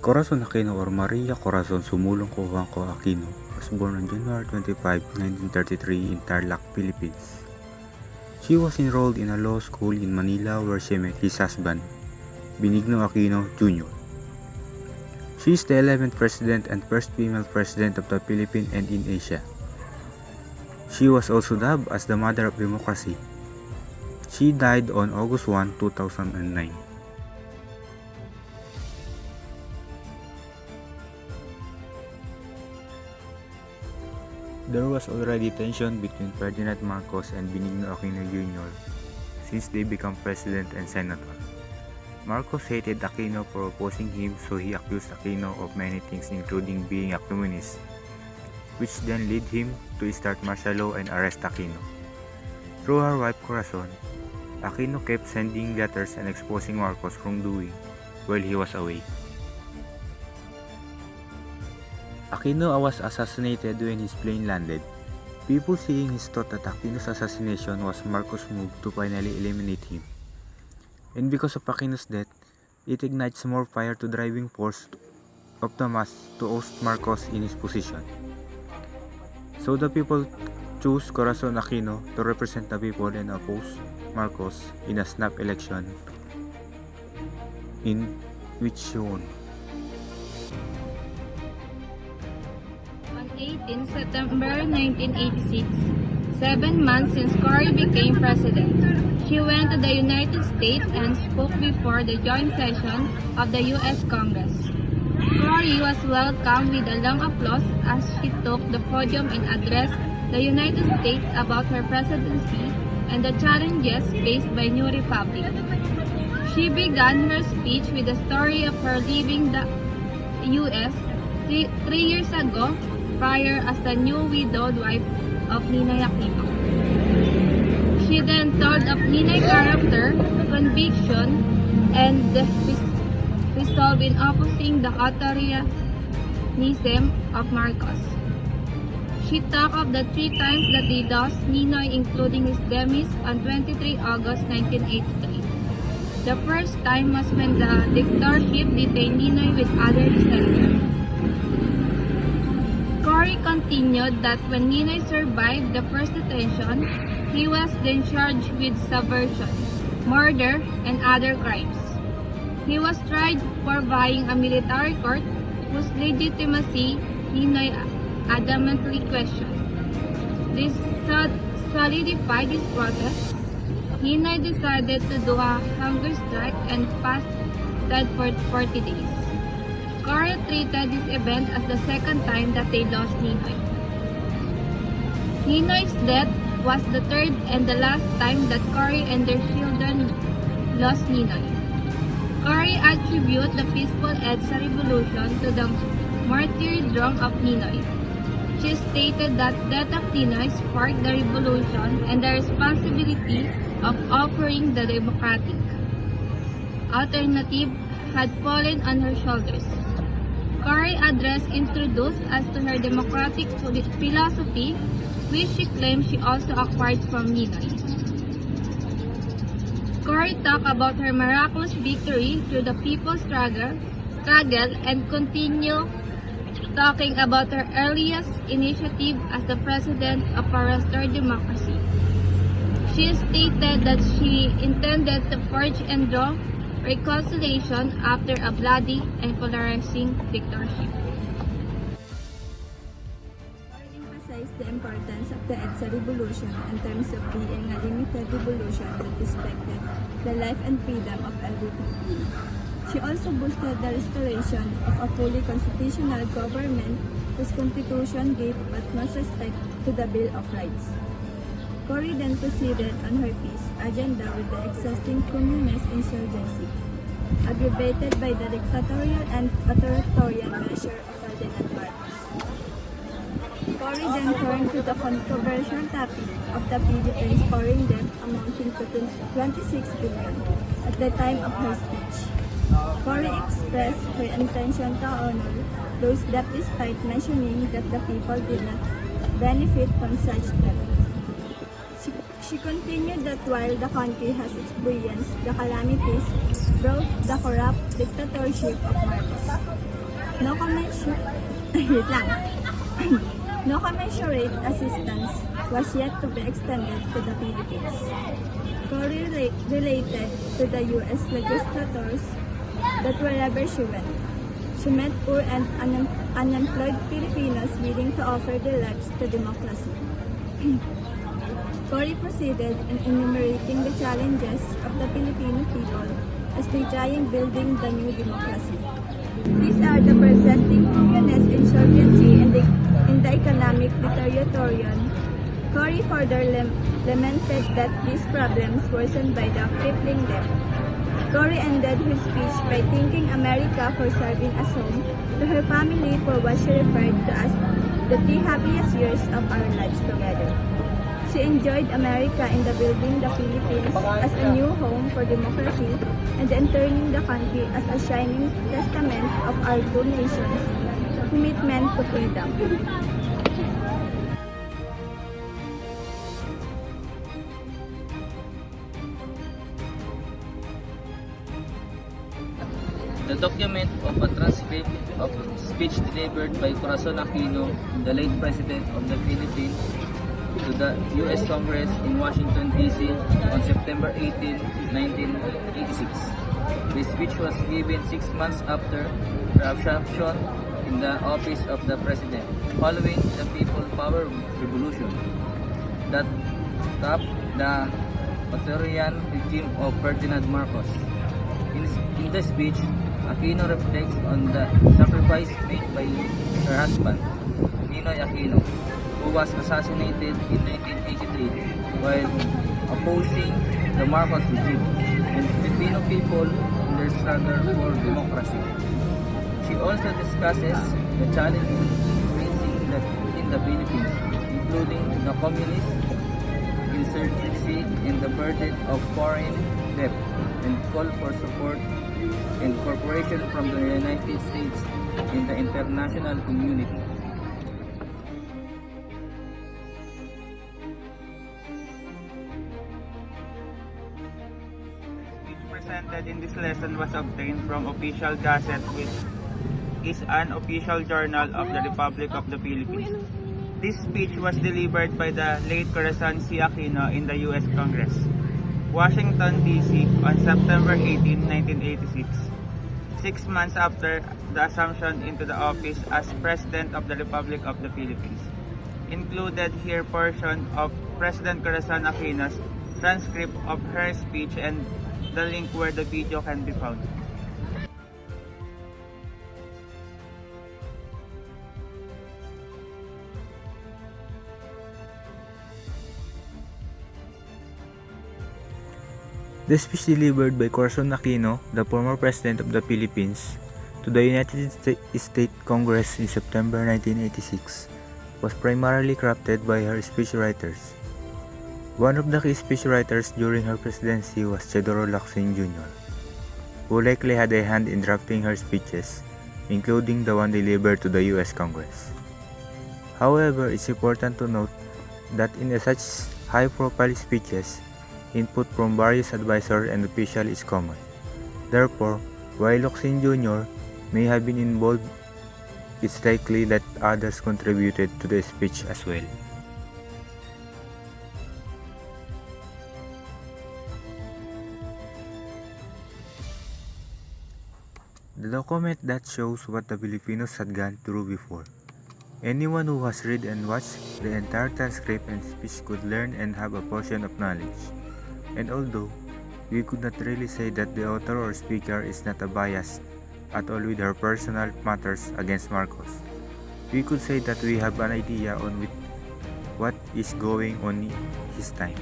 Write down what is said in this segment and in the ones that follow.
Corazon Aquino or Maria Corazon Sumulong Cojuangco Aquino was born on January 25, 1933 in Tarlac, Philippines. She was enrolled in a law school in Manila where she met his husband, Benigno Aquino Jr. She is the 11th president and first female president of the Philippines and in Asia. She was also dubbed as the Mother of Democracy. She died on August 1, 2009. There was already tension between Ferdinand Marcos and Benigno Aquino Jr. since they became president and senator. Marcos hated Aquino for opposing him, so he accused Aquino of many things including being a communist, which then led him to start martial law and arrest Aquino. Through her wife Corazon, Aquino kept sending letters and exposing Marcos' wrongdoing while he was away. Aquino was assassinated when his plane landed. People seeing his thought that Aquino's assassination was Marcos' move to finally eliminate him. And because of Aquino's death, it ignites more fire to driving force of the mass to oust Marcos in his position. So the people chose Corazon Aquino to represent the people and oppose Marcos in a snap election in which she won. On 18 September 1986, 7 months since Cory became president, she went to the United States and spoke before the joint session of the U.S. Congress. Cory was welcomed with a long applause as she took the podium and addressed the United States about her presidency and the challenges faced by New Republic. She began her speech with the story of her leaving the U.S. three years ago prior as the new widowed wife of Ninoy Aquino. She then told of Ninoy's character, conviction, and the resolve in opposing the authoritarianism of Marcos. She talked of the 3 times that they lost Ninoy, including his demise on 23 August 1983. The first time was when the dictatorship detained Ninoy with other senators. Cory continued that when Ninoy survived the first detention, he was then charged with subversion, murder, and other crimes. He was tried for buying a military court whose legitimacy Ninoy adamantly questioned. This solidified his protest. Ninoy decided to do a hunger strike and fasted for 40 days. Cory treated this event as the second time that they lost Ninoy. Ninoy's death was the third and the last time that Cory and their children lost Ninoy. Cory attributed the peaceful EDSA revolution to the martyrdom of Ninoy. She stated that death of Ninoy sparked the revolution and the responsibility of offering the democratic alternative had fallen on her shoulders. Cory's address introduced us to her democratic philosophy, which she claimed she also acquired from Ninoy. Cory talked about her miraculous victory through the people's struggle and continued talking about her earliest initiative as the president of a restored democracy. She stated that she intended to forge and draw reconciliation after a bloody and polarizing dictatorship. Cory emphasized the importance of the EDSA revolution in terms of being a limited revolution that respected the life and freedom of every people. She also boosted the restoration of a fully constitutional government whose constitution gave utmost respect to the Bill of Rights. Cory then proceeded on her peace agenda with the existing communist insurgency, aggravated by the dictatorial and authoritarian measure of Ferdinand Marcos. Cory then turned to the controversial topic of the Philippines' foreign debt amounting to 26 billion at the time of her speech. Cory expressed her intention to honor those debt despite mentioning that the people did not benefit from such debt. She continued that while the country has experienced the calamities brought the corrupt dictatorship of Marcos, No commensurate, wait lang. No commensurate assistance was yet to be extended to the Philippines. Related to the U.S. legislators that wherever she went, she met poor and unemployed Filipinos willing to offer their lives to democracy. Cory proceeded in enumerating the challenges of the Filipino people as they try in building the new democracy. These are the presenting communist insurgency in the economic deterioration. Cory further lamented that these problems worsened by the crippling debt. Cory ended her speech by thanking America for serving as home to her family for what she referred to as the 3 happiest years of our lives together. She enjoyed America in the building the Philippines as a new home for democracy and then turning the country as a shining testament of our two nations' commitment to freedom. The document of a transcript of speech delivered by Corazon Aquino, the late President of the Philippines, to the U.S. Congress in Washington, D.C. on September 18, 1986. The speech was given 6 months after the assumption in the office of the President, following the People Power Revolution that topped the authoritarian regime of Ferdinand Marcos. In the speech, Aquino reflects on the sacrifice made by her husband, Ninoy Aquino, who was assassinated in 1983 while opposing the Marcos regime, and Filipino people in their struggle for democracy. She also discusses the challenges facing in the Philippines, including the communist insurgency and the burden of foreign debt, and call for support and cooperation from the United States and the international community. Speech presented in this lesson was obtained from Official Gazette, which is an official journal of the Republic of the Philippines. This speech was delivered by the late Corazon C. Aquino in the U.S. Congress, Washington, D.C. on September 18, 1986, 6 months after the assumption into the office as President of the Republic of the Philippines. Included here portion of President Corazon Aquino's transcript of her speech and the link where the video can be found. The speech delivered by Corazon Aquino, the former President of the Philippines, to the United States Congress in September 1986 was primarily crafted by her speechwriters. One of the key speechwriters during her presidency was Theodore Locsin Jr., who likely had a hand in drafting her speeches, including the one delivered to the U.S. Congress. However, it's important to note that in such high-profile speeches, input from various advisors and officials is common. Therefore, while Locsin Jr. may have been involved, it's likely that others contributed to the speech as well. The document that shows what the Filipinos had gone through before. Anyone who has read and watched the entire transcript and speech could learn and have a portion of knowledge. And although we could not really say that the author or speaker is not a bias at all with her personal matters against Marcos, we could say that we have an idea on what is going on in his time.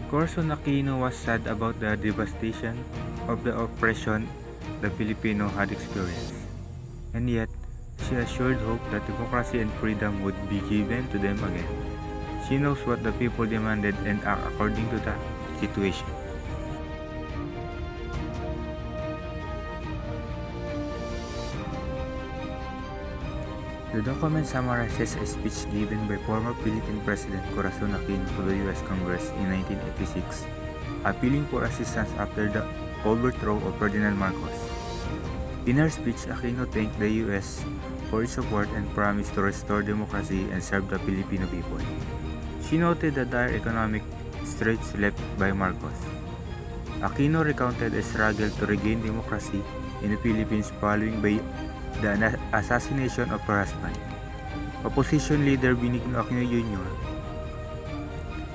Corazon Aquino was sad about the devastation of the oppression the Filipino had experienced, and yet she assured hope that democracy and freedom would be given to them again. She knows what the people demanded and act according to the situation. The document summarizes a speech given by former Philippine President Corazon Aquino to the U.S. Congress in 1986, appealing for assistance after the overthrow of Ferdinand Marcos. In her speech, Aquino thanked the U.S. for its support and promised to restore democracy and serve the Filipino people. She noted the dire economic straits left by Marcos. Aquino recounted a struggle to regain democracy in the Philippines following the assassination of her husband, opposition leader Benigno Aquino Jr.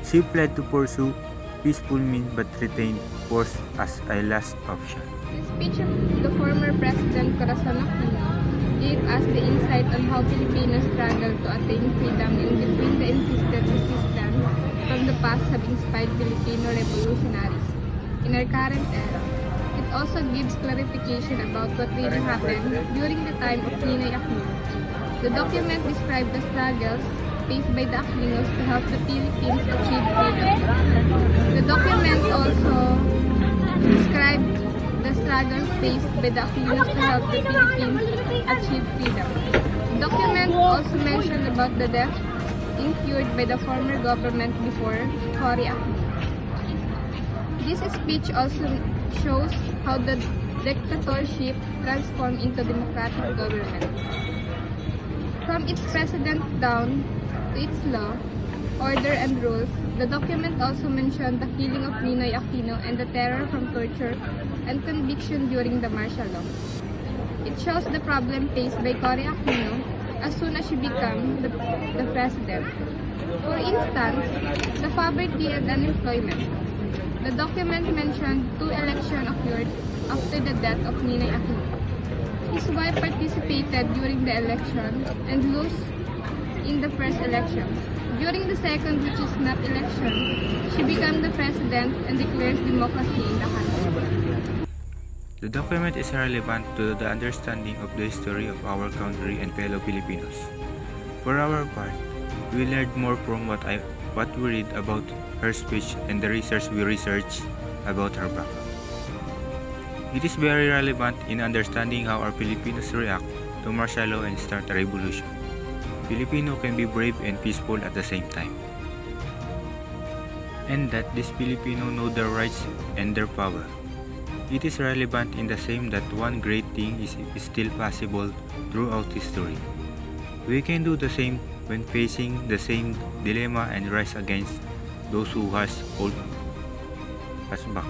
She pled to pursue peaceful means but retained force as a last option. The speech of the former President Corazon Aquino gave us the insight on how Filipinos struggle to attain freedom in between the insistent resistance from the past have inspired Filipino revolutionaries in our current era. It also gives clarification about what really happened during the time of Ninoy Aquino. The document described the struggles faced by the Aquinos to help the Philippines achieve freedom. The document also described the struggles faced by the Aquinos to help the Philippines achieve freedom. The document also mentioned about the death incurred by the former government before Cory Aquino. This speech also shows how the dictatorship transformed into democratic government. From its president down to its law, order, and rules, the document also mentioned the killing of Ninoy Aquino and the terror from torture and conviction during the martial law. It shows the problem faced by Cory Aquino as soon as she became the president. For instance, the poverty and unemployment. The document mentioned 2 elections occurred after the death of Ninoy Aquino. His wife participated during the election and lost in the first election. During the second, which is snap election, she became the president and declares democracy in the country. The document is relevant to the understanding of the history of our country and fellow Filipinos. For our part, we learned more from what we read about her speech and the research we researched about her background. It is very relevant in understanding how our Filipinos react to martial law and start a revolution. Filipino can be brave and peaceful at the same time. And that these Filipino know their rights and their power. It is relevant in the same that one great thing is still possible throughout history. We can do the same when facing the same dilemma and rise against those who has hold us back.